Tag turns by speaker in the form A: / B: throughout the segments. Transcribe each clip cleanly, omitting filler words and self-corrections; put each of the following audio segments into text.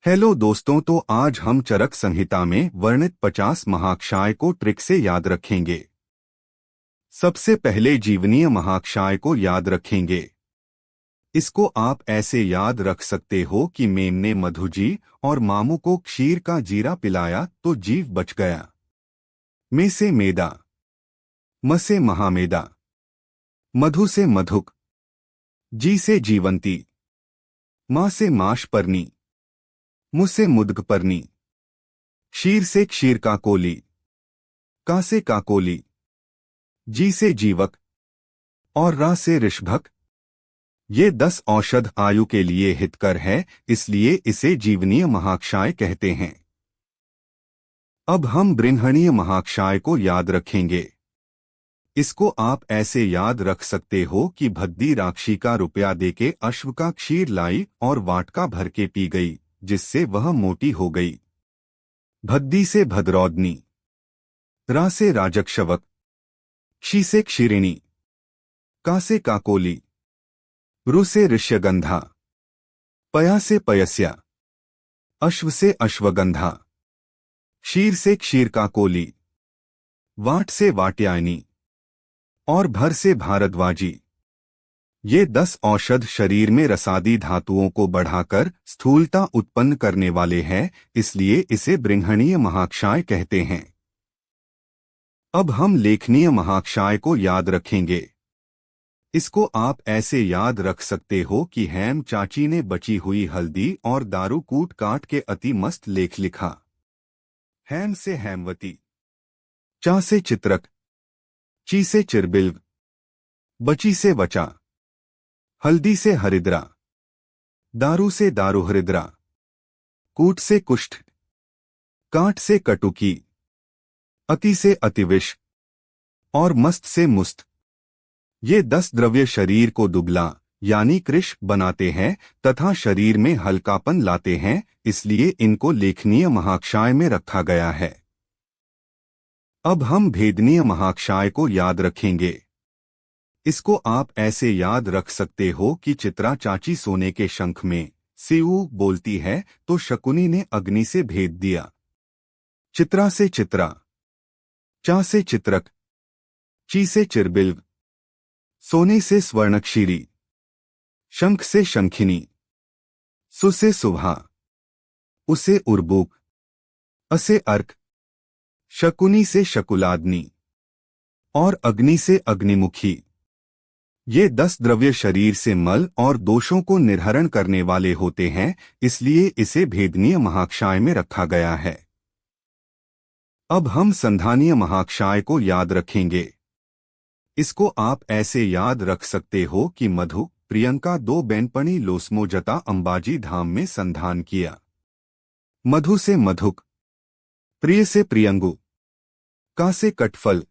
A: Hello दोस्तों, तो आज हम चरक संहिता में वर्णित 50 महाक्षाय को ट्रिक से याद रखेंगे। सबसे पहले जीवनीय महाक्षाय को याद रखेंगे। इसको आप ऐसे याद रख सकते हो कि मेम ने मधुजी और मामू को क्षीर का जीरा पिलाया तो जीव बच गया। में से मेदा, म से महामेदा, मधु से मधुक, जी से जीवंती, मां से माशपर्णी, मु से मुद्गपर्णी, क्षीर से क्षीर काकोली, का से काकोली, जी से जीवक और रा से ऋषभक। ये 10 औषध आयु के लिए हितकर है, इसलिए इसे जीवनीय महाक्षाय कहते हैं। अब हम बृहणीय महाक्षाय को याद रखेंगे। इसको आप ऐसे याद रख सकते हो कि भद्दी राक्षी का रुपया देके अश्व का क्षीर लाई और वाटका भर के पी गई, जिससे वह मोटी हो गई। भद्दी से भद्रौदनी, रा से राजकशवक, क्षी से क्षीरिणी, का से काकोली, रु से ऋष्यगंधा, पया से पयस्या, अश्व से अश्वगंधा, क्षीर से क्षीर काकोली, वाट से वाट्यायनी और भर से भारद्वाजी। ये 10 औषध शरीर में रसादी धातुओं को बढ़ाकर स्थूलता उत्पन्न करने वाले हैं, इसलिए इसे बृहणीय महाक्षाय कहते हैं। अब हम लेखनीय महाक्षाय को याद रखेंगे। इसको आप ऐसे याद रख सकते हो कि हेम चाची ने बची हुई हल्दी और दारू कूट काट के अति मस्त लेख लिखा। हेम से हेमवती, चा से चित्रक, ची से चिरबिल्व, बची से वचा, हल्दी से हरिद्रा, दारू से दारुहरिद्रा, कूट से कुष्ठ, काट से कटुकी, अति से अतिविष और मस्त से मुस्त। ये 10 द्रव्य शरीर को दुबला यानी कृश बनाते हैं तथा शरीर में हल्कापन लाते हैं, इसलिए इनको लेखनीय महाक्षाय में रखा गया है। अब हम भेदनीय महाक्षाय को याद रखेंगे। इसको आप ऐसे याद रख सकते हो कि चित्रा चाची सोने के शंख में सिऊ बोलती है तो शकुनी ने अग्नि से भेद दिया। चित्रा से चित्रा, चा से चित्रक, ची से चिरबिल्व, सोने से स्वर्णक्षीरी, शंख से शंखिनी, सु से सुभा, उसे उर्बुक, असे अर्क, शकुनी से शकुलाग्नि और अग्नि से अग्निमुखी। ये 10 द्रव्य शरीर से मल और दोषों को निर्हरण करने वाले होते हैं, इसलिए इसे भेदनीय महाक्षाय में रखा गया है। अब हम संधानीय महाक्षाय को याद रखेंगे। इसको आप ऐसे याद रख सकते हो कि मधु प्रियंका 2 बेनपणी लोस्मोजता अंबाजी धाम में संधान किया। मधु से मधुक, प्रिय से प्रियंगु, का से कटफल,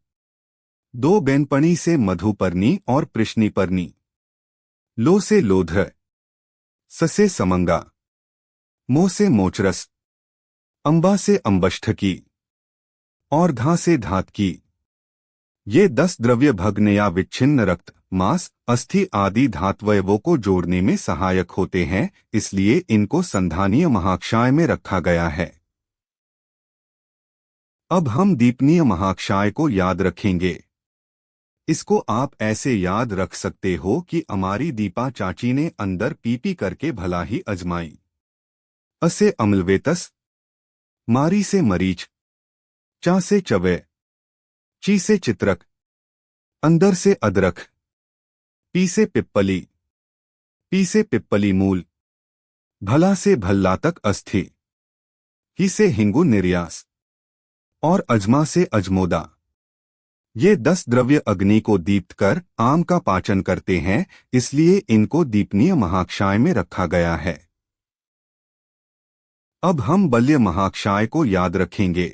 A: 2 बेनपणी से मधुपर्णी और कृष्णीपर्णी, लो से लोध्र, स से समंगा, मो से मोचरस, अंबा से अंबष्ठकी और धा से धातकी। ये 10 द्रव्य भग्न या विच्छिन्न रक्त, मांस, अस्थि आदि धात्वयवों को जोड़ने में सहायक होते हैं, इसलिए इनको संधानीय महाक्षाय में रखा गया है। अब हम दीपनीय महाक्षाय को याद रखेंगे। इसको आप ऐसे याद रख सकते हो कि हमारी दीपा चाची ने अंदर पीपी करके भला ही अजमाई। असे अम्लवेतस, मारी से मरीच, चा से चवे, ची से चित्रक, अंदर से अदरक, पी से पिप्पली, पी से पिप्पली मूल, भला से भल्ला तक अस्थि, ही से हिंगु निर्यास और अजमा से अजमोदा। ये 10 द्रव्य अग्नि को दीप्त कर आम का पाचन करते हैं, इसलिए इनको दीपनीय महाक्षाय में रखा गया है। अब हम बल्य महाक्षाय को याद रखेंगे।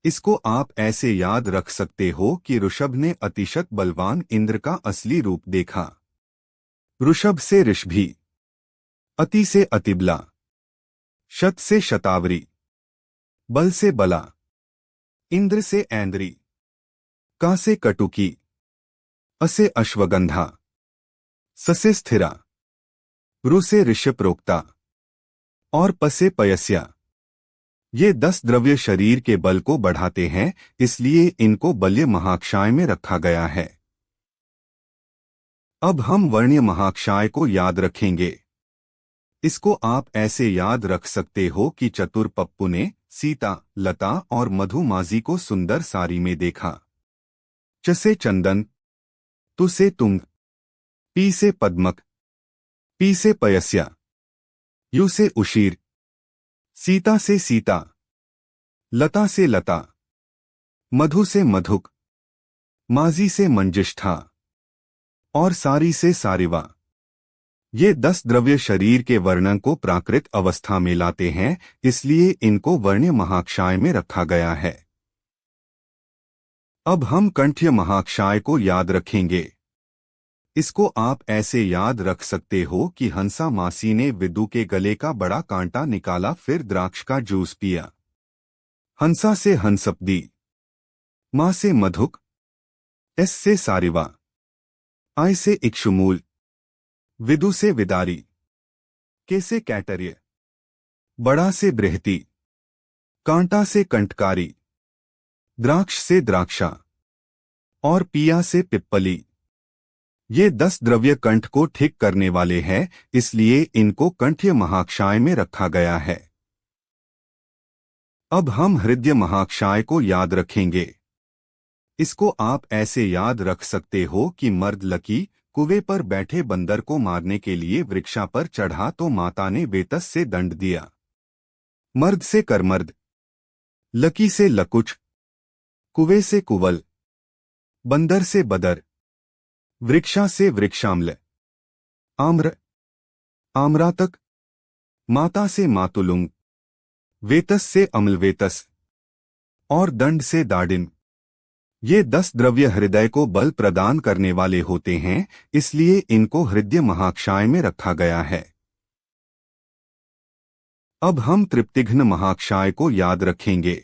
A: इसको आप ऐसे याद रख सकते हो कि ऋषभ ने अतिशत बलवान इंद्र का असली रूप देखा। ऋषभ से ऋषभी, अति से अतिबला, शत से शतावरी, बल से बला, इंद्र से ऐन्द्री, का से कटुकी, असे अश्वगंधा, स से स्थिरा, रु से ऋष्यप्रोक्ता और पसे पयस्या। ये 10 द्रव्य शरीर के बल को बढ़ाते हैं, इसलिए इनको बल्य महाक्षाय में रखा गया है। अब हम वर्ण्य महाक्षाय को याद रखेंगे। इसको आप ऐसे याद रख सकते हो कि चतुर पप्पू ने सीता, लता और मधुमाजी को सुंदर साड़ी में देखा। च से चंदन, तु से तुंग, पी से पद्मक, पी से पयस्या, यू से उशीर, सीता से सीता, लता से लता, मधु से मधुक, माजी से मंजिष्ठा और सारी से सारिवा। ये 10 द्रव्य शरीर के वर्णन को प्राकृत अवस्था में लाते हैं, इसलिए इनको वर्ण्य महाक्षाय में रखा गया है। अब हम कंठ्य महाक्षाय को याद रखेंगे। इसको आप ऐसे याद रख सकते हो कि हंसा मासी ने विदु के गले का बड़ा कांटा निकाला, फिर द्राक्ष का जूस पिया। हंसा से हंसपदी, मां से मधुक, एस से सारिवा, आय से इक्षुमूल, विदु से विदारी, के से कैटर्य, बड़ा से बृहति, कांटा से कंटकारी, द्राक्ष से द्राक्षा और पिया से पिप्पली। ये 10 द्रव्य कंठ को ठीक करने वाले हैं, इसलिए इनको कंठ्य महाक्षाय में रखा गया है। अब हम हृदय महाक्षाय को याद रखेंगे। इसको आप ऐसे याद रख सकते हो कि मर्द लकी कुएं पर बैठे बंदर को मारने के लिए वृक्षा पर चढ़ा तो माता ने वेतस से दंड दिया। मर्द से करमर्द, लकी से लकुच, कुएं से कुवल, बंदर से बदर, वृक्षा से वृक्षाम्ल, आम्र, आम्रातक, माता से मातुलुंग, वेतस से अम्लवेतस और दंड से दाडिन। ये 10 द्रव्य हृदय को बल प्रदान करने वाले होते हैं, इसलिए इनको हृदय महाक्षाय में रखा गया है। अब हम तृप्तिघ्न महाक्षाय को याद रखेंगे।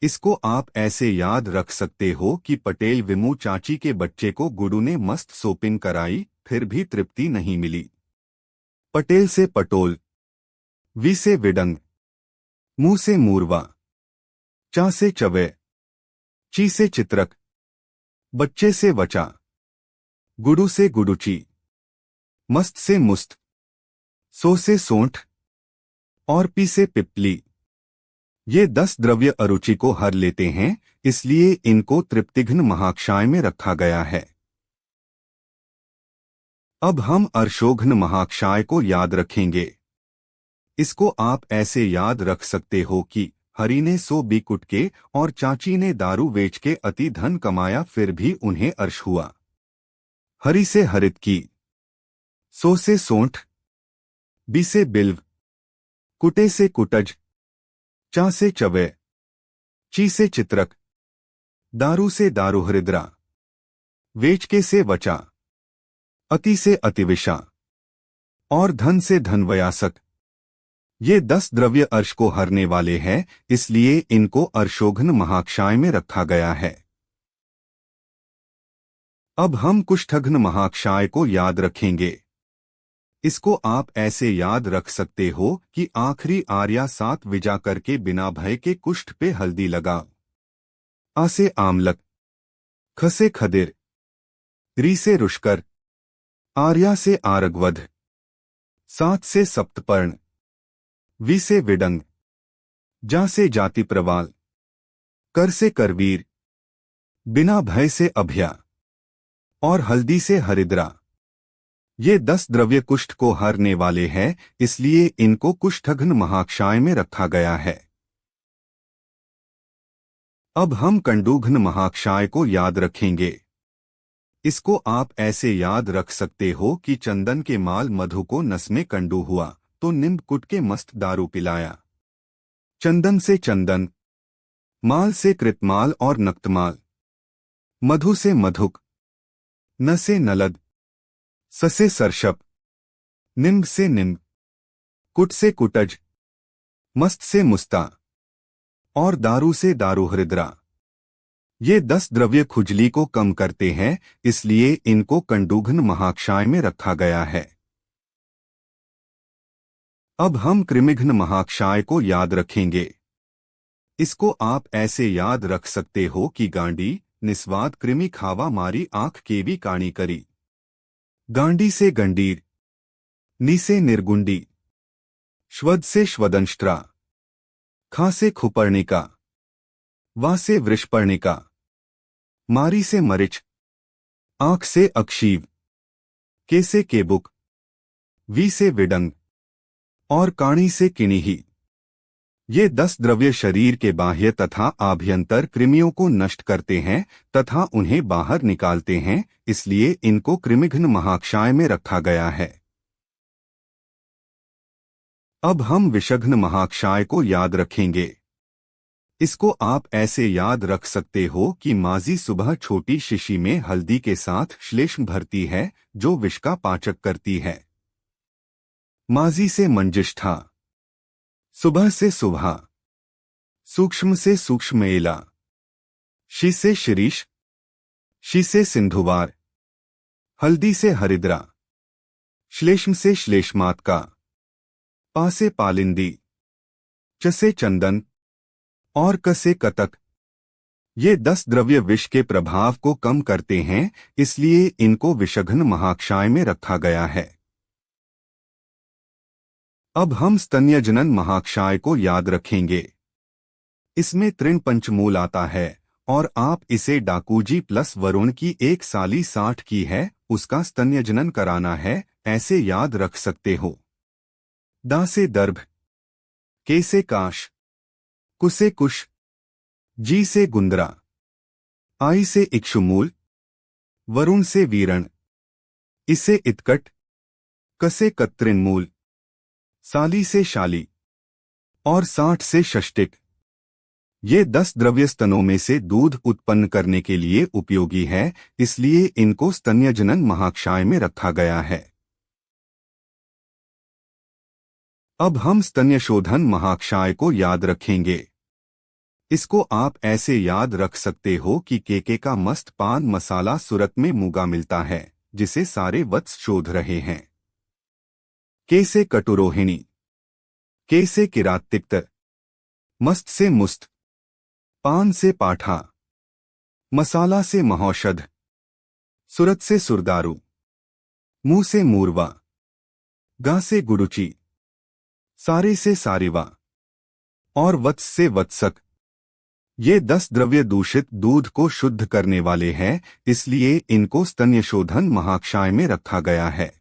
A: इसको आप ऐसे याद रख सकते हो कि पटेल विमू चाची के बच्चे को गुडू ने मस्त सोपिन कराई, फिर भी तृप्ति नहीं मिली। पटेल से पटोल, वी से विडंग, मुंह से मूरवा, चा से चवे, ची से चित्रक, बच्चे से वचा, गुडू से गुडुची, मस्त से मुस्त, सो से सोंठ और पी से पिपली। ये 10 द्रव्य अरुचि को हर लेते हैं, इसलिए इनको तृप्तिघ्न महाक्षाय में रखा गया है। अब हम अर्शोघ्न महाक्षाय को याद रखेंगे। इसको आप ऐसे याद रख सकते हो कि हरि ने 100 बिकुट के और चाची ने दारू बेच के अति धन कमाया, फिर भी उन्हें अर्श हुआ। हरि से हरित की, सो से सोंठ, बी से बिल्व, कुटे से कुटज, चा से चवे, ची से चित्रक, दारू से दारू हृद्रा, वेचके से वचा, अति से अतिविषा और धन से धनवयासक। ये 10 द्रव्य अर्श को हरने वाले हैं, इसलिए इनको अर्शोघ्न महाक्षाय में रखा गया है। अब हम कुष्ठघ्न महाक्षाय को याद रखेंगे। इसको आप ऐसे याद रख सकते हो कि आखिरी आर्या 7 विजा करके बिना भय के कुष्ठ पे हल्दी लगा। आ से आमलक, ख से खदिर, री से रुष्कर, आर्या से आरगवध, 7 से सप्तपर्ण, वी से विडंग, जा से जाति प्रवाल, कर से करवीर, बिना भय से अभया और हल्दी से हरिद्रा। ये 10 द्रव्य कुष्ठ को हरने वाले हैं, इसलिए इनको कुष्ठघ्न महाक्षाय में रखा गया है। अब हम कंडूघ्न महाक्षाय को याद रखेंगे। इसको आप ऐसे याद रख सकते हो कि चंदन के माल मधु को नस में कंडू हुआ तो निम्ब कुट के मस्त दारू पिलाया। चंदन से चंदन, माल से कृतमाल और नक्तमाल, मधु से मधुक, न से नलद, स से सरशप, निम्ब से निम्ब, कुट से कुटज, मस्त से मुस्ता और दारू से दारू हृद्रा। ये 10 द्रव्य खुजली को कम करते हैं, इसलिए इनको कंडूघ्न महाक्षाय में रखा गया है। अब हम कृमिघ्न महाक्षाय को याद रखेंगे। इसको आप ऐसे याद रख सकते हो कि गांडी निस्वाद कृमि खावा मारी आंख केवी काणी करी। गांडी से गंडीर, नी से निर्गुंडी, श्वद से श्वदंष्ट्रा, खा से खुपर्णिका, वा से वृषपर्णिका, मारी से मरिच, आंख से अक्षीव, के से केबुक, वी से विडंग और काणी से किणिही। ये 10 द्रव्य शरीर के बाह्य तथा आभ्यंतर कृमियों को नष्ट करते हैं तथा उन्हें बाहर निकालते हैं, इसलिए इनको कृमिघ्न महाक्षाय में रखा गया है। अब हम विषघ्न महाक्षाय को याद रखेंगे। इसको आप ऐसे याद रख सकते हो कि माजी सुबह छोटी शीशी में हल्दी के साथ श्लेष्म भरती है जो विष का पाचक करती है। माजी से मंजिष्ठा, सुबह से सुबह, सूक्ष्म से सूक्ष्मेला, शी से शिरीष, शी से सिंधुवार, हल्दी से हरिद्रा, श्लेष्म से श्लेष्मात्का, पा से पालिंदी, च से चंदन और क से कतक। ये 10 द्रव्य विष के प्रभाव को कम करते हैं, इसलिए इनको विषघ्न महाक्षाय में रखा गया है। अब हम स्तन्यजनन महाक्षाय को याद रखेंगे। इसमें तृण पंचमूल आता है और आप इसे डाकूजी प्लस वरुण की एक साली 60 की है उसका स्तन्यजनन कराना है, ऐसे याद रख सकते हो। दा से दर्भ, के से काश, कु से कुश, जी से गुंदरा, आई से इक्षुमूल, वरुण से वीरण, इसे इतकट, क से कत्रिनमूल, साली से शाली और 60 से षष्टिक। ये 10 द्रव्य स्तनों में से दूध उत्पन्न करने के लिए उपयोगी है, इसलिए इनको स्तन्यजनन महाक्षाय में रखा गया है। अब हम स्तन्यशोधन महाक्षाय को याद रखेंगे। इसको आप ऐसे याद रख सकते हो कि केके का मस्त पान मसाला सूरत में मुगा मिलता है जिसे सारे वत्स शोध रहे हैं। के से कटुरोहिणी, के से किरातिक्त, मस्त से मुस्त, पान से पाठा, मसाला से महौषध, सुरत से सुरदारू, मुंह से मूरवा, गा से गुरुचि, सारे से सारिवा और वत्स से वत्सक। ये 10 द्रव्य दूषित दूध को शुद्ध करने वाले हैं, इसलिए इनको स्तन्यशोधन महाक्षाय में रखा गया है।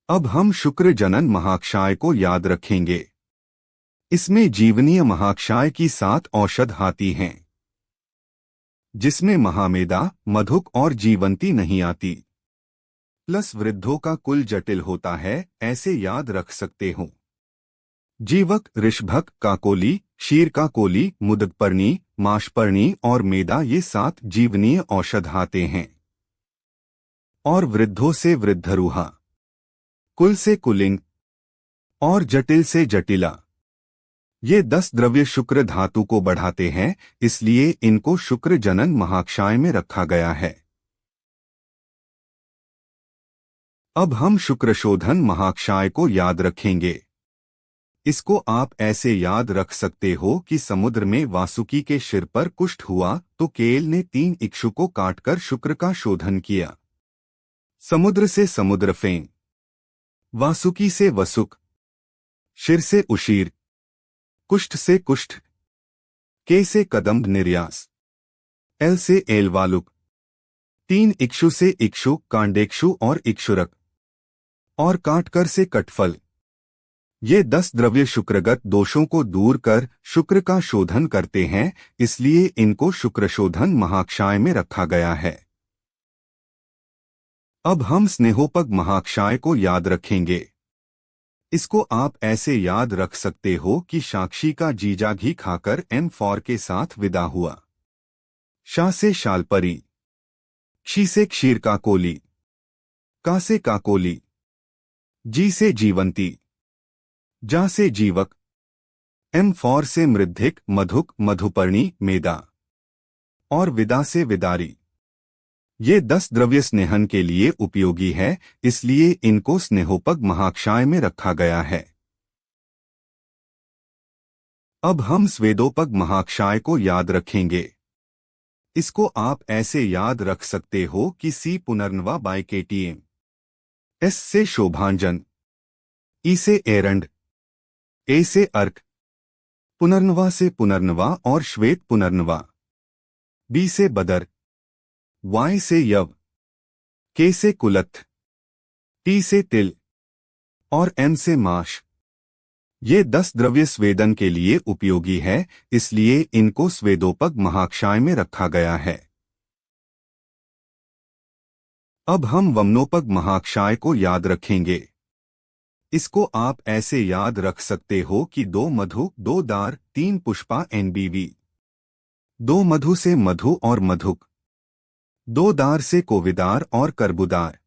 A: अब हम शुक्र जनन महाक्षाय को याद रखेंगे। इसमें जीवनीय महाक्षाय की 7 औषध आती हैं, जिसमें महामेदा, मधुक और जीवंती नहीं आती। प्लस वृद्धों का कुल जटिल होता है, ऐसे याद रख सकते हो। जीवक, ऋषभक, काकोली, क्षीर काकोली, मुदकपर्णी, माशपर्णी और मेदा ये 7 जीवनीय औषध आते हैं। और वृद्धों से वृद्धरूहा, कुल से कुलिंग और जटिल से जटिला। ये 10 द्रव्य शुक्र धातु को बढ़ाते हैं, इसलिए इनको शुक्र जनन महाक्षाय में रखा गया है। अब हम शुक्रशोधन महाक्षाय को याद रखेंगे। इसको आप ऐसे याद रख सकते हो कि समुद्र में वासुकी के सिर पर कुष्ठ हुआ तो केल ने 3 इक्षु को काटकर शुक्र का शोधन किया। समुद्र से समुद्र फेन, वासुकी से वसुक, शिर से उशीर, कुष्ठ से कुष्ठ, के से कदम्ब निर्यास, एल से एलवालुक, 3 इक्षु से इक्षु, कांडेक्षु और इक्षुरक और काटकर से कटफल। ये 10 द्रव्य शुक्रगत दोषों को दूर कर शुक्र का शोधन करते हैं, इसलिए इनको शुक्रशोधन महाक्षाय में रखा गया है। अब हम स्नेहोपग महाक्षाय को याद रखेंगे। इसको आप ऐसे याद रख सकते हो कि साक्षी का जीजा घी खाकर M4 के साथ विदा हुआ। शा से शालपरी, क्षी से क्षीर काकोली, का से काकोली, जी से जीवंती, जा से जीवक, M4 से मृद्धिक, मधुक, मधुपर्णी, मेदा और विदा से विदारी। ये 10 द्रव्य स्नेहन के लिए उपयोगी है, इसलिए इनको स्नेहोपग महाक्षाय में रखा गया है। अब हम स्वेदोपग महाक्षाय को याद रखेंगे। इसको आप ऐसे याद रख सकते हो कि सी पुनर्नवा बाय केटीएम, एस से शोभांजन, ई से एरंड, ए से अर्क, पुनर्नवा से पुनर्नवा और श्वेत पुनर्नवा, बी से बदर, वाई से यव, के से कुलत्थ, टी से तिल और एम से माश। ये 10 द्रव्य स्वेदन के लिए उपयोगी है, इसलिए इनको स्वेदोपग महाक्षाय में रखा गया है। अब हम वमनोपग महाक्षाय को याद रखेंगे। इसको आप ऐसे याद रख सकते हो कि 2 मधु, 2 दार, 3 पुष्पा एनबीवी, 2 मधु से मधु और मधुक, 2 दार से कोविदार और करबुदार,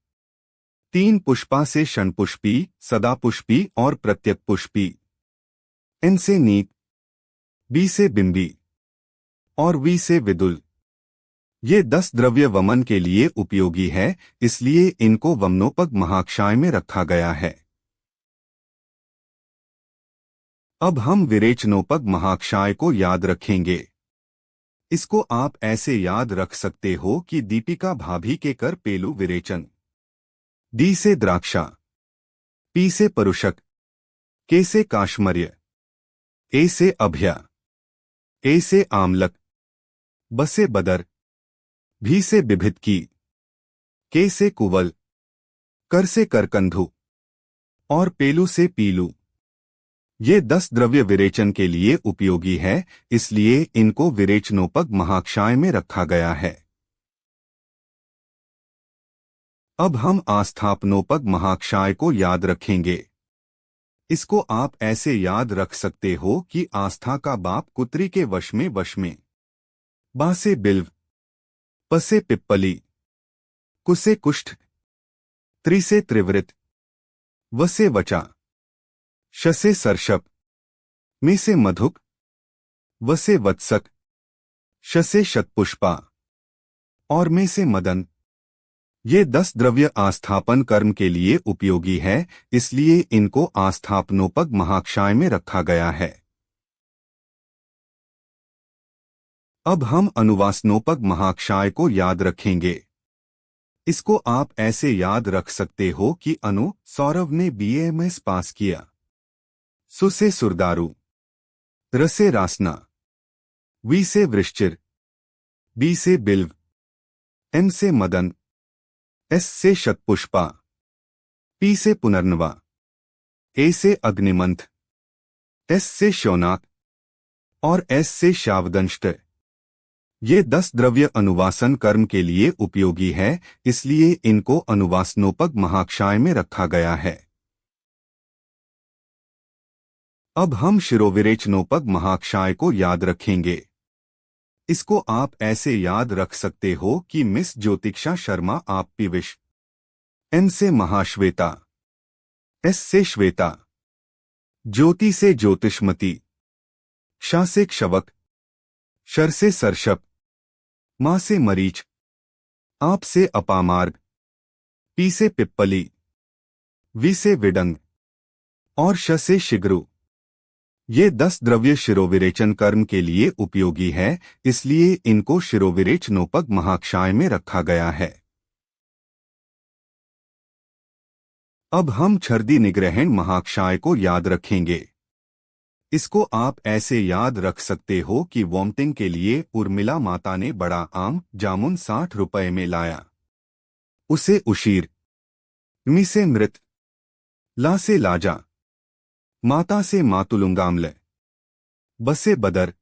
A: 3 पुष्पा से षणपुष्पी, सदापुष्पी और प्रत्यकपुष्पी, एन से नीत, बी से बिंबी और वी से विदुल। ये 10 द्रव्य वमन के लिए उपयोगी है, इसलिए इनको वमनोपग महाक्षाय में रखा गया है। अब हम विरेचनोपग महाक्षाय को याद रखेंगे। इसको आप ऐसे याद रख सकते हो कि दीपिका भाभी के कर पेलू विरेचन, डी से द्राक्षा, पी से परुषक, के से काश्मर्य, ए से अभ्या, ए से आमलक, ब से बदर, भी से बिभिदकी, के से कुवल, कर से करकंधु और पेलू से पीलू। ये 10 द्रव्य विरेचन के लिए उपयोगी है, इसलिए इनको विरेचनोपग महाक्षाय में रखा गया है। अब हम आस्थापनोपग महाक्षाय को याद रखेंगे। इसको आप ऐसे याद रख सकते हो कि आस्था का बाप कुत्री के वश में, बा से बिल्व, प से पिप्पली, कु से कुष्ठ, त्रि से त्रिवृत, व से वचा, श से सर्षप, में से मधुक, व से वत्सक, श से शतपुष्पा और में से मदन। ये 10 द्रव्य आस्थापन कर्म के लिए उपयोगी है, इसलिए इनको आस्थापनोपग महाक्षाय में रखा गया है। अब हम अनुवासनोपग महाक्षाय को याद रखेंगे। इसको आप ऐसे याद रख सकते हो कि अनु, सौरभ ने BAMS पास किया, सु से सुरदारू, र से रासना, वी से वृश्चिर, बी से बिल्व, एम से मदन, एस से शतपुष्पा, पी से पुनर्नवा, ए से अग्निमंथ, एस से शौनाक और एस से शावदंष्ट। ये 10 द्रव्य अनुवासन कर्म के लिए उपयोगी है, इसलिए इनको अनुवासनोपग महाक्षाय में रखा गया है। अब हम शिरोविरेचनोपग महाक्षाय को याद रखेंगे। इसको आप ऐसे याद रख सकते हो कि मिस ज्योतिक्षा शर्मा आप पिविश, एन से महाश्वेता, एस से श्वेता, ज्योति से ज्योतिष्मती, क्षा से क्षवक, शर से सर्षप, मां से मरीच, आप से अपामार्ग, पी से पिप्पली, वी से विडंग और श से शिग्रु। ये 10 द्रव्य शिरोविरेचन कर्म के लिए उपयोगी है, इसलिए इनको शिरोविरेचनोपग महाक्षाय में रखा गया है। अब हम छर्दी निग्रहण महाक्षाय को याद रखेंगे। इसको आप ऐसे याद रख सकते हो कि वॉमिटिंग के लिए उर्मिला माता ने बड़ा आम जामुन 60 रुपए में लाया। उसे उशीर, मी से मृत, ला से लाजा, माता से मातुलुंगामले, ब से बदर,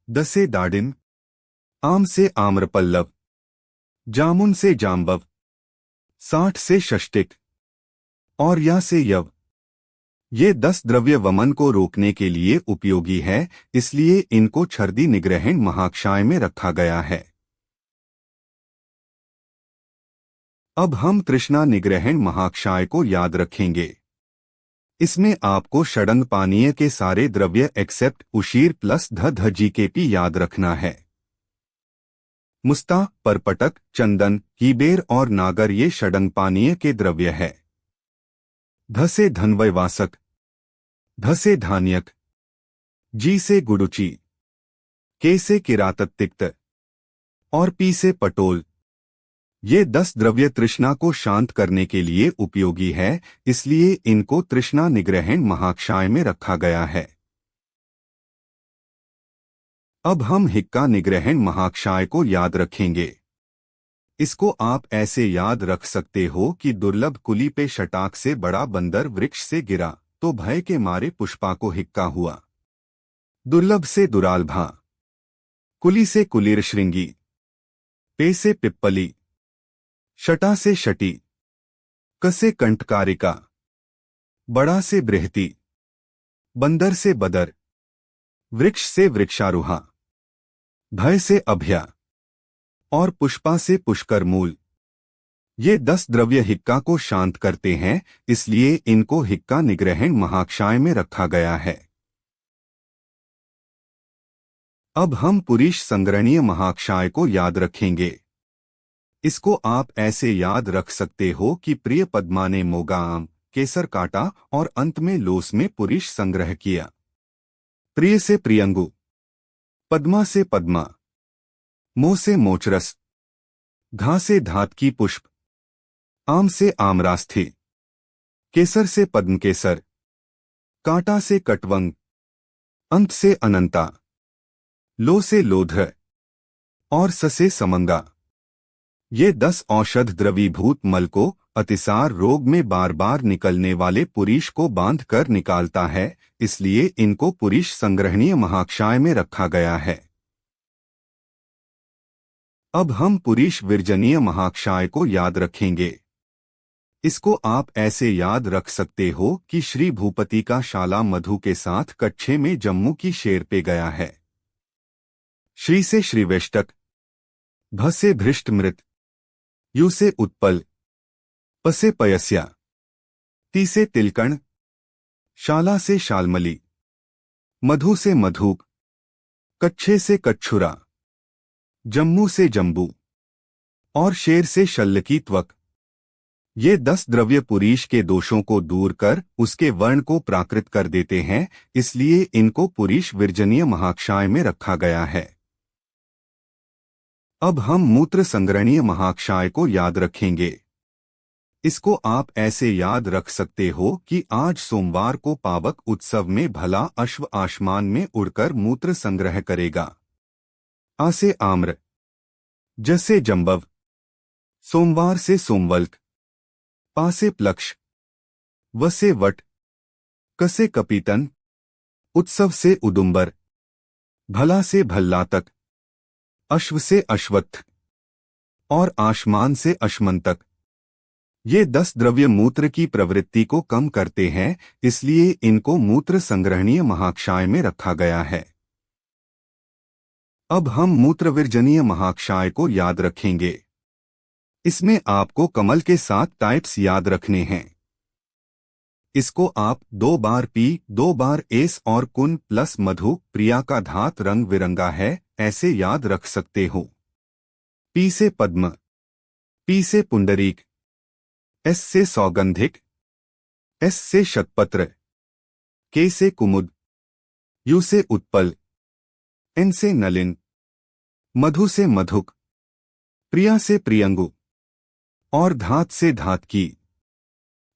A: द से दाडिम, आम से आम्रपल्लव, जामुन से जाम्बव, 60 से षष्टिक और या से यव। ये 10 द्रव्य वमन को रोकने के लिए उपयोगी है, इसलिए इनको छर्दी निग्रहण महाक्षाय में रखा गया है। अब हम तृष्णा निग्रहण महाक्षाय को याद रखेंगे। इसमें आपको षडंग पानीय के सारे द्रव्य एक्सेप्ट उशीर प्लस ध GKP याद रखना है। मुस्ता, परपटक, चंदन, कीबेर और नागर ये षडंगपानीय के द्रव्य है। ध से धन्वयवासक, ध से धान्यक, जी से गुडुची, के से किरातत्तिक्त और पी से पटोल। ये 10 द्रव्य तृष्णा को शांत करने के लिए उपयोगी है, इसलिए इनको तृष्णा निग्रहण महाक्षाय में रखा गया है। अब हम हिक्का निग्रहण महाक्षाय को याद रखेंगे। इसको आप ऐसे याद रख सकते हो कि दुर्लभ कुली पे शटाक से बड़ा बंदर वृक्ष से गिरा तो भय के मारे पुष्पा को हिक्का हुआ। दुर्लभ से दुरालभा, कुली से कुलीर श्रृंगी, पे से पिप्पली, शटा से शटी, क से कंटकारिका, बड़ा से बृहति, बंदर से बदर, वृक्ष से वृक्षारोहा, भय से अभया और पुष्पा से पुष्कर मूल। ये 10 द्रव्य हिक्का को शांत करते हैं, इसलिए इनको हिक्का निग्रहण महाक्षाय में रखा गया है। अब हम पुरीश संग्रहणीय महाक्षाय को याद रखेंगे। इसको आप ऐसे याद रख सकते हो कि प्रिय पद्मा ने मोगा आम, केसर काटा और अंत में लोस में पुरीश संग्रह किया। प्रिय से प्रियंगु, पद्मा से पद्मा, मो से मोचरस, घा से धात की पुष्प, आम से आमरास्थी, केसर से पद्म केसर, कांटा से कटवंग, अंत से अनंता, लो से लोध्र और स से समंगा। ये 10 औषध द्रवीभूत मल को अतिसार रोग में बार बार निकलने वाले पुरीश को बांध कर निकालता है, इसलिए इनको पुरीश संग्रहणीय महाक्षाय में रखा गया है। अब हम पुरीश विरजनीय महाक्षाय को याद रखेंगे। इसको आप ऐसे याद रख सकते हो कि श्री भूपति का शाला मधु के साथ कच्छे में जम्मू की शेर पे गया है। श्री से श्रीवेष्टक, भ से भृष्ट मृत, यू से उत्पल, प से पयस्या, ती से तिलकण, शाला से शालमली, मधु से मधुक, कच्छे से कच्छुरा, जम्मू से जम्बू और शेर से शल्लकी त्वक। ये 10 द्रव्य पुरीश के दोषों को दूर कर उसके वर्ण को प्राकृत कर देते हैं, इसलिए इनको पुरीश विरजनीय महाक्षाय में रखा गया है। अब हम मूत्र संग्रहणीय महाक्षाय को याद रखेंगे। इसको आप ऐसे याद रख सकते हो कि आज सोमवार को पावक उत्सव में भला अश्व आसमान में उड़कर मूत्र संग्रह करेगा। आ से आम्र, ज से जंबव, सोमवार से सोमवल्क, पा से प्लक्ष, व से वट, क से कपीतन, उत्सव से उदुम्बर, भला से भल्लातक, अश्व से अश्वत्थ और आसमान से अश्मंतक। ये 10 द्रव्य मूत्र की प्रवृत्ति को कम करते हैं, इसलिए इनको मूत्र संग्रहणीय महाक्षाय में रखा गया है। अब हम मूत्रविरजनीय महाक्षाय को याद रखेंगे। इसमें आपको कमल के 7 टाइप्स याद रखने हैं। इसको आप 2 बार पी, 2 बार एस और कुन प्लस मधु प्रिया का धात रंग बिरंगा है ऐसे याद रख सकते हो। पी से पद्म, पी से पुंडरीक, एस से सौगंधिक, एस से शतपत्र, के से कुमुद, यू से उत्पल, एन से नलिन, मधु से मधुक, प्रिया से प्रियंगु और धात से धात की।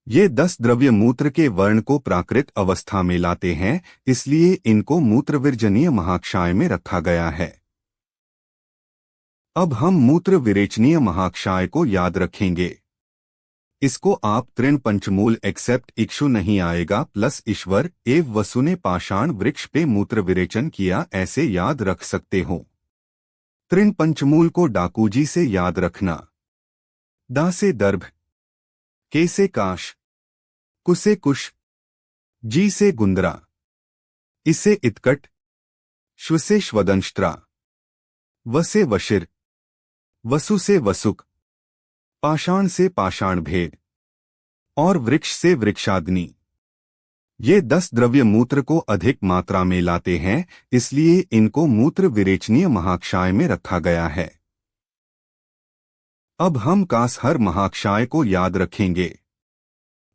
A: ये 10 द्रव्य मूत्र के वर्ण को प्राकृत अवस्था में लाते हैं, इसलिए इनको मूत्रविरजनीय महाक्षाय में रखा गया है। अब हम मूत्र विरेचनीय महाक्षाय को याद रखेंगे। इसको आप तृण पंचमूल एक्सेप्ट इक्षु नहीं आएगा प्लस ईश्वर एव वसु ने पाषाण वृक्ष पे मूत्र विरेचन किया ऐसे याद रख सकते हो। तृण पंचमूल को डाकूजी से याद रखना। दा से दर्भ, के से काश, कु से कुश, जी से गुंदरा, इसे इतकट, श्व से श्वदंष्ट्रा, व से वशिर, वसु से वसुक, पाषाण से पाषाण भेद और वृक्ष से वृक्षाग्नि। ये 10 द्रव्य मूत्र को अधिक मात्रा में लाते हैं, इसलिए इनको मूत्र विरेचनीय महाक्षाय में रखा गया है। अब हम कासहर महाक्षाय को याद रखेंगे।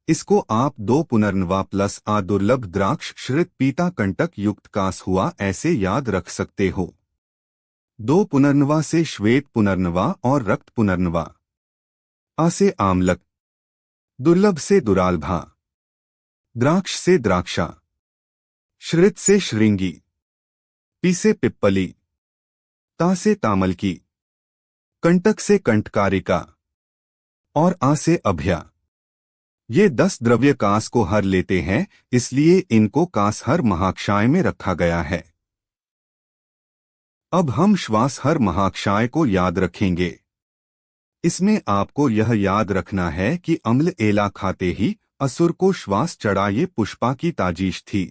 A: इसको आप 2 पुनर्नवा प्लस आ दुर्लभ द्राक्ष श्रित पीता कंटक युक्त कास हुआ ऐसे याद रख सकते हो। 2 पुनर्नवा से श्वेत पुनर्नवा और रक्त पुनर्नवा। आ से आमलक, दुर्लभ से दुरालभा, द्राक्ष से द्राक्षा, श्रित से श्रृंगी, पी से पिप्पली, ता से तामलकी, कंटक से कंटकारिका और आ से अभ्या। ये 10 द्रव्य कास को हर लेते हैं, इसलिए इनको कासहर महाक्षाय में रखा गया है। अब हम श्वासहर महाक्षाय को याद रखेंगे। इसमें आपको यह याद रखना है कि अम्ल एला खाते ही असुर को श्वास चढ़ा, ये पुष्पा की ताजीश थी।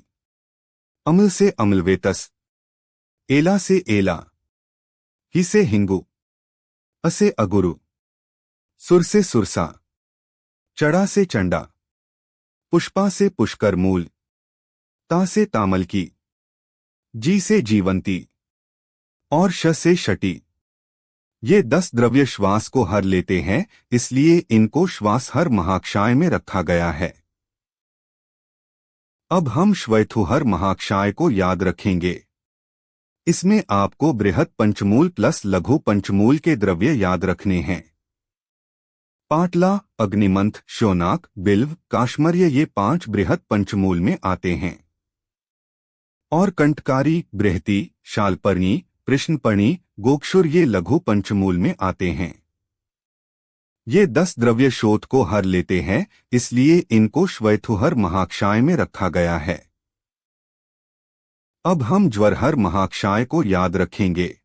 A: अम्ल से अम्लवेतस, एला से एला, ही से हिंगु, असे अगुरु, सुर से सुरसा, चढ़ा से चंडा, पुष्पा से पुष्कर मूल, ता से तामलकी, जी से जीवंती और श से शटी। ये 10 द्रव्य श्वास को हर लेते हैं, इसलिए इनको श्वासहर महाक्षाय में रखा गया है। अब हम श्वैथुहर महाक्षाय को याद रखेंगे। इसमें आपको बृहत पंचमूल प्लस लघु पंचमूल के द्रव्य याद रखने हैं। पाटला, अग्निमंथ, शोनाक, बिल्व, काश्मर्य ये 5 बृहत पंचमूल में आते हैं और कंटकारी, बृहति, शालपर्णी, कृष्णपर्णी, गोक्षुर ये लघु पंचमूल में आते हैं। ये 10 द्रव्य शोथ को हर लेते हैं, इसलिए इनको श्वैथुहर महाक्षाय में रखा गया है। अब हम ज्वरहर महाक्षाय को याद रखेंगे।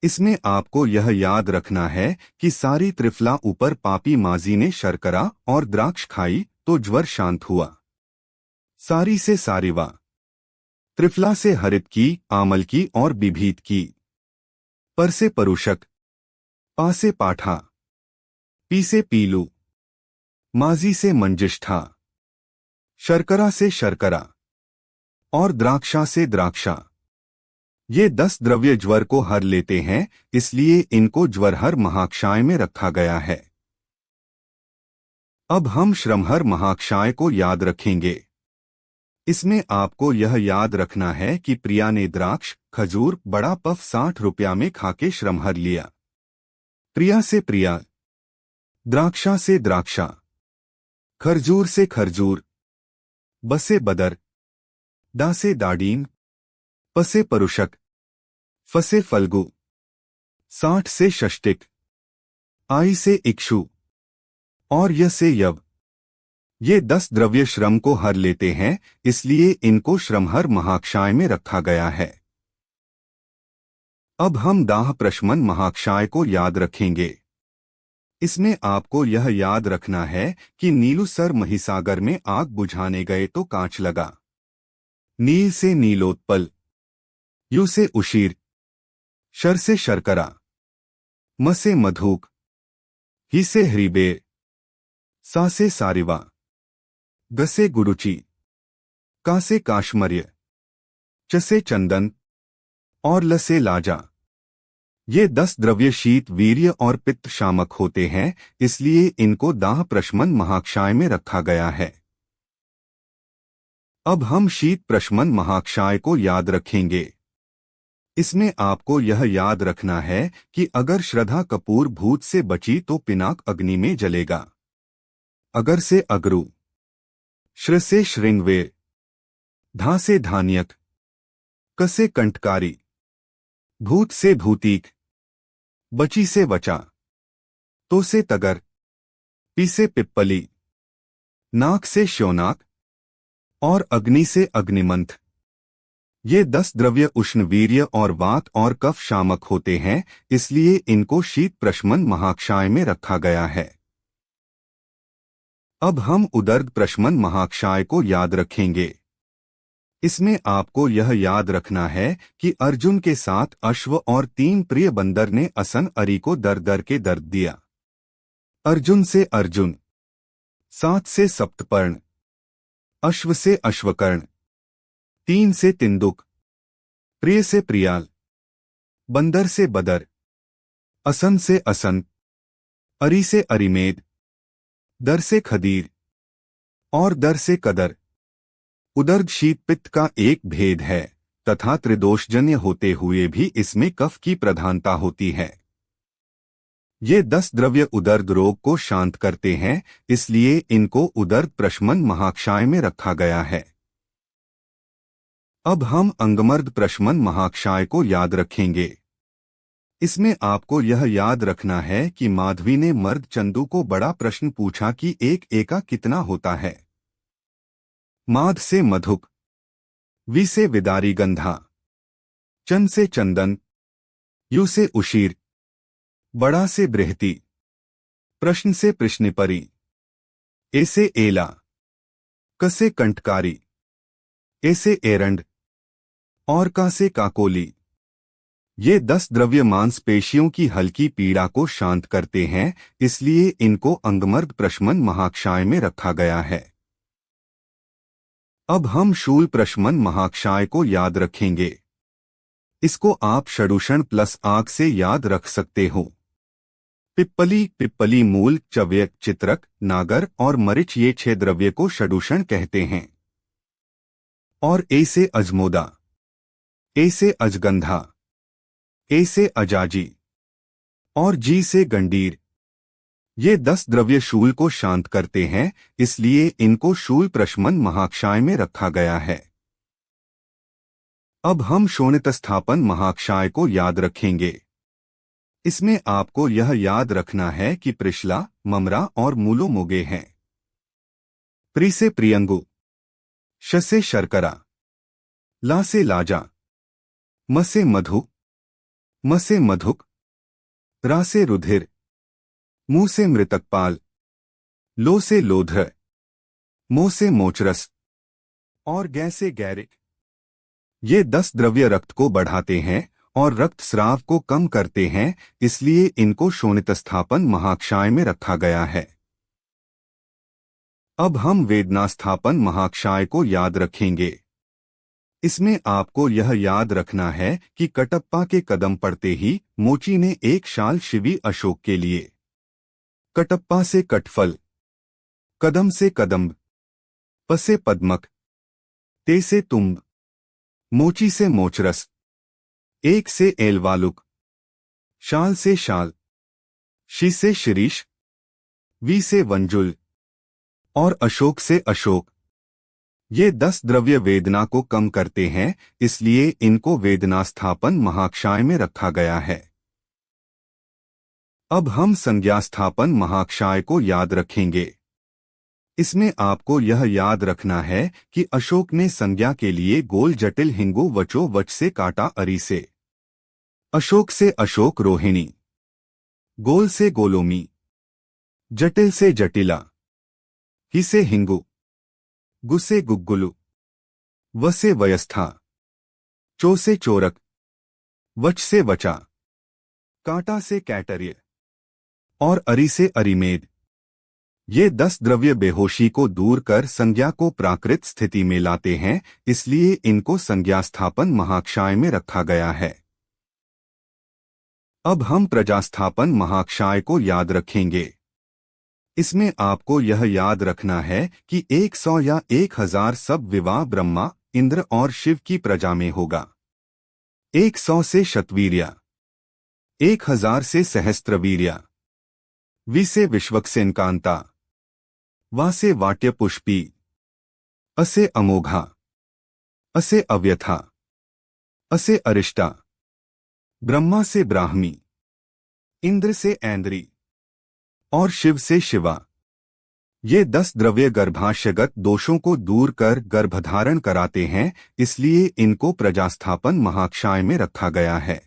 A: इसमें आपको यह याद रखना है कि सारी त्रिफला ऊपर पापी माजी ने शर्करा और द्राक्ष खाई तो ज्वर शांत हुआ। सारी से सारिवा, त्रिफला से हरित की, आमल की और बिभीत की, पर से परुषक, पा से पाठा, पी से पीलू, माजी से मंजिष्ठा, शर्करा से शर्करा और द्राक्षा से द्राक्षा। ये 10 द्रव्य ज्वर को हर लेते हैं, इसलिए इनको ज्वरहर महाक्षाय में रखा गया है। अब हम श्रमहर महाक्षाय को याद रखेंगे। इसमें आपको यह याद रखना है कि प्रिया ने द्राक्ष, खजूर, बड़ा पफ 60 रुपया में खाके श्रमहर लिया। प्रिया से प्रिया, द्राक्षा से द्राक्षा, खरजूर से खरजूर, बसे बदर, दा से दाडीन, पसे परुषक, फसे फल्गु, 60 से षष्टिक, आई से इक्षु और य से यव। ये 10 द्रव्य श्रम को हर लेते हैं, इसलिए इनको श्रमहर महाक्षाय में रखा गया है। अब हम दाह प्रशमन महाक्षाय को याद रखेंगे। इसमें आपको यह याद रखना है कि नीलूसर महिसागर में आग बुझाने गए तो कांच लगा। नील से नीलोत्पल, यू से उशीर, शर से शर्करा, म से मधुक, ही से हरिबेर, सा से सारिवा, ग से गुरुचि, का से काश्मर्य, च से चंदन और ल से लाजा। ये 10 द्रव्य शीत, वीर्य और पित्त शामक होते हैं, इसलिए इनको दाह प्रशमन महाक्षाय में रखा गया है। अब हम शीत प्रशमन महाक्षाय को याद रखेंगे। इसमें आपको यह याद रखना है कि अगर श्रद्धा कपूर भूत से बची तो पिनाक अग्नि में जलेगा। अगर से अगरु, श्र से श्रृंगवेर, धा से धान्यक, क से कंटकारी, भूत से भूतिक, बची से वचा, तो से तगर, पी से पिप्पली, नाक से शोनाक और अग्नि से अग्निमंथ। ये 10 द्रव्य उष्ण, वीर्य और वात और कफ शामक होते हैं, इसलिए इनको शीत प्रशमन महाक्षाय में रखा गया है। अब हम उदर्द प्रशमन महाक्षाय को याद रखेंगे। इसमें आपको यह याद रखना है कि अर्जुन के साथ अश्व और 3 प्रिय बंदर ने असन अरी को दर दर के दर्द दिया। अर्जुन से अर्जुन, 7 से सप्तपर्ण, अश्व से अश्वकर्ण, 3 से तिंदुक, प्रिय से प्रियाल, बंदर से बदर, असन से असन, अरी से अरिमेद, दर से खदीर और दर से कदर। उदर्द शीत पित्त का एक भेद है तथा त्रिदोषजन्य होते हुए भी इसमें कफ की प्रधानता होती है। ये 10 द्रव्य उदर्द रोग को शांत करते हैं, इसलिए इनको उदर्द प्रशमन महाक्षाय में रखा गया है। अब हम अंगमर्द प्रशमन महाक्षाय को याद रखेंगे। इसमें आपको यह याद रखना है कि माधवी ने मर्द चंदू को बड़ा प्रश्न पूछा कि एक एका कितना होता है। माध से मधुक, वी से विदारी गंधा, चंद से चंदन, यू से उशीर, बड़ा से बृहति, प्रश्न से प्रश्निपरी, ए से एला, क से कंठकारी, ए से एरंड और का से काकोली। ये 10 द्रव्य मांसपेशियों की हल्की पीड़ा को शांत करते हैं, इसलिए इनको अंगमर्द प्रशमन महाक्षाय में रखा गया है। अब हम शूल प्रशमन महाक्षाय को याद रखेंगे। इसको आप षडूषण प्लस आग से याद रख सकते हो। पिप्पली, पिप्पली मूल, चव्य, चित्रक, नागर और मरिच ये 6 द्रव्य को षडूषण कहते हैं। और ए से अजमोदा, ए से अजगंधा, ए से अजाजी और जी से गंडीर। ये 10 द्रव्य शूल को शांत करते हैं, इसलिए इनको शूल प्रशमन महाक्षाय में रखा गया है। अब हम शोणितस्थापन महाक्षाय को याद रखेंगे। इसमें आपको यह याद रखना है कि प्रिशला, ममरा और मूलो मोगे हैं। प्रि से प्रियंगु, श से शर्करा, ला से लाजा, म से मधु, म से मधुक, रा से रुधिर, मुंह से मृतकपाल, लो से लोध्र, मो से मोचरस और गै से गैरिक। ये 10 द्रव्य रक्त को बढ़ाते हैं और रक्त स्राव को कम करते हैं, इसलिए इनको शोणितस्थापन महाक्षाय में रखा गया है। अब हम वेदनास्थापन महाक्षाय को याद रखेंगे। इसमें आपको यह याद रखना है कि कटप्पा के कदम पड़ते ही मोची ने एक शाल शिवी अशोक के लिए। कटप्पा से कटफल, कदम से कदम्ब, प से पद्मक, ते से तुम्ब, मोची से मोचरस, एक से एलवालुक, शाल से शाल, शी से शिरीष, वी से वंजुल और अशोक से अशोक। ये 10 द्रव्य वेदना को कम करते हैं, इसलिए इनको वेदनास्थापन महाक्षाय में रखा गया है। अब हम संज्ञास्थापन महाक्षाय को याद रखेंगे। इसमें आपको यह याद रखना है कि अशोक ने संज्ञा के लिए गोल जटिल हिंगु वचो वच से काटा अरी से। अशोक से अशोक रोहिणी, गोल से गोलोमी, जटिल से जटिला, ही से हिंगु, गु से गुग्गुलु, व से वयस्था, चो से चोरक, वच से वचा, कांटा से कैटर्य और अरी से अरिमेद। ये 10 द्रव्य बेहोशी को दूर कर संज्ञा को प्राकृत स्थिति में लाते हैं, इसलिए इनको संज्ञास्थापन महाक्षाय में रखा गया है। अब हम प्रजास्थापन महाक्षाय को याद रखेंगे। इसमें आपको यह याद रखना है कि 100 या 1000 सब विवाह ब्रह्मा, इंद्र और शिव की प्रजा में होगा। 100 से शतवीर्या, 1000 से सहस्त्रवीर्या, वि से विश्वक्सेन कांता, वा से वाट्य पुष्पी, असे अमोघा, असे अव्यथा, असे अरिष्टा, ब्रह्मा से ब्राह्मी, इंद्र से ऐन्द्री और शिव से शिवा। ये 10 द्रव्य गर्भाशयगत दोषों को दूर कर गर्भधारण कराते हैं, इसलिए इनको प्रजास्थापन महाक्षाय में रखा गया है।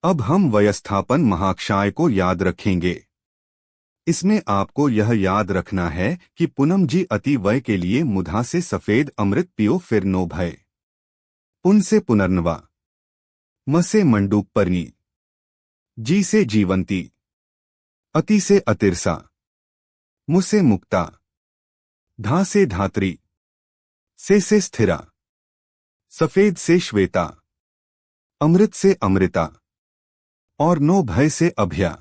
A: अब हम वयस्थापन महाक्षाय को याद रखेंगे। इसमें आपको यह याद रखना है कि पूनम जी अति वय के लिए मुधा से सफेद अमृत पियो फिर नो भय। पुन से पुनर्नवा, म से मंडूक परनी, जी से जीवंती, अति से अतिरसा, मु से मुक्ता, धा से धात्री, से स्थिरा, सफेद से श्वेता, अमृत से अमृता और नो भय से अभया।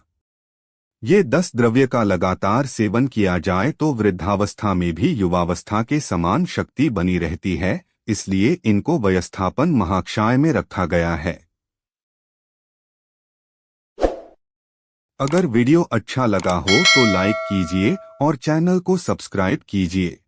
A: ये 10 द्रव्य का लगातार सेवन किया जाए तो वृद्धावस्था में भी युवावस्था के समान शक्ति बनी रहती है, इसलिए इनको वयस्थापन महाक्षाय में रखा गया है। अगर वीडियो अच्छा लगा हो तो लाइक कीजिए और चैनल को सब्सक्राइब कीजिए।